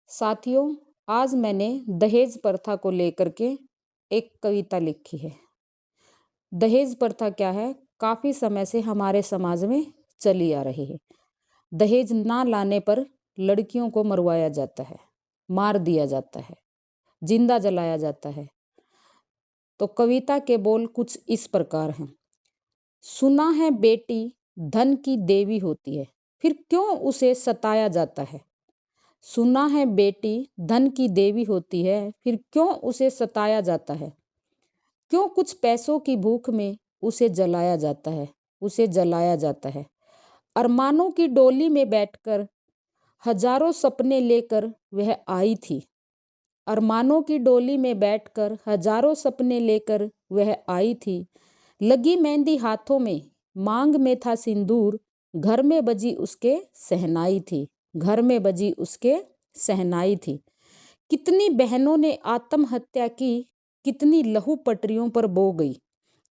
साथियों, आज मैंने दहेज प्रथा को लेकर के एक कविता लिखी है। दहेज प्रथा क्या है? काफ़ी समय से हमारे समाज में चली आ रही है। दहेज ना लाने पर लड़कियों को मरवाया जाता है, मार दिया जाता है, जिंदा जलाया जाता है। तो कविता के बोल कुछ इस प्रकार हैं। सुना है बेटी धन की देवी होती है, फिर क्यों उसे सताया जाता है। सुना है बेटी धन की देवी होती है, फिर क्यों उसे सताया जाता है। क्यों कुछ पैसों की भूख में उसे जलाया जाता है, उसे जलाया जाता है। अरमानों की डोली में बैठकर हजारों सपने लेकर वह आई थी। अरमानों की डोली में बैठकर हजारों सपने लेकर वह आई थी। लगी मेहंदी हाथों में, मांग में था सिंदूर, घर में बजी उसके सहनाई थी, घर में बजी उसके सहनाई थी। कितनी बहनों ने आत्महत्या की, कितनी लहू पटरियों पर बो गई।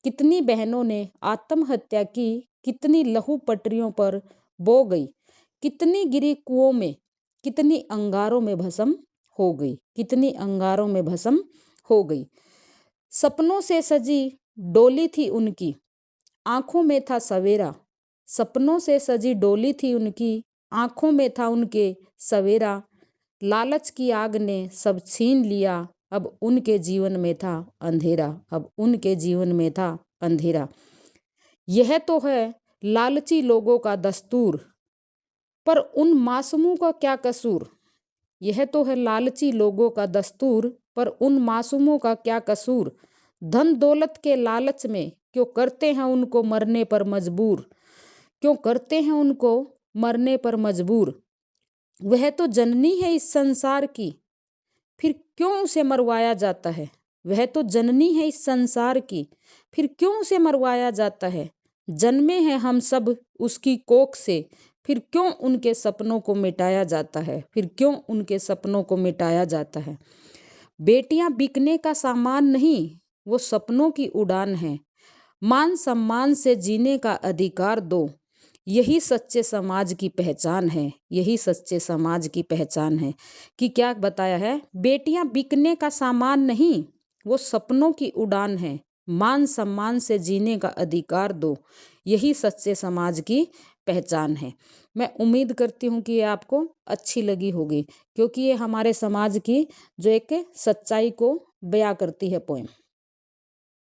कितनी बहनों ने आत्महत्या की, कितनी लहू पटरियों पर बो गई। कितनी गिरी कुओं में, कितनी अंगारों में भस्म हो गई, कितनी अंगारों में भस्म हो गई। सपनों से सजी डोली थी उनकी, आंखों में था सवेरा। सपनों से सजी डोली थी उनकी, आंखों में था उनके सवेरा। लालच की आग ने सब छीन लिया, अब उनके जीवन में था अंधेरा, अब उनके जीवन में था अंधेरा। यह तो है लालची लोगों का दस्तूर, पर उन मासूमों का क्या कसूर। यह तो है लालची लोगों का दस्तूर, पर उन मासूमों का क्या कसूर। धन दौलत के लालच में क्यों करते हैं उनको मरने पर मजबूर, क्यों करते हैं उनको मरने पर मजबूर। वह तो जननी है इस संसार की, फिर क्यों उसे मरवाया जाता है। वह तो जननी है इस संसार की, फिर क्यों उसे मरवाया जाता है। जन्मे हैं हम सब उसकी कोख से, फिर क्यों उनके सपनों को मिटाया जाता है, फिर क्यों उनके सपनों को मिटाया जाता है। बेटियां बिकने का सामान नहीं, वो सपनों की उड़ान है। मान सम्मान से जीने का अधिकार दो, यही सच्चे समाज की पहचान है, यही सच्चे समाज की पहचान है। कि क्या बताया है, बेटियां बिकने का सामान नहीं, वो सपनों की उड़ान है। मान सम्मान से जीने का अधिकार दो, यही सच्चे समाज की पहचान है। मैं उम्मीद करती हूँ कि ये आपको अच्छी लगी होगी, क्योंकि ये हमारे समाज की जो एक सच्चाई को बयां करती है पोएम।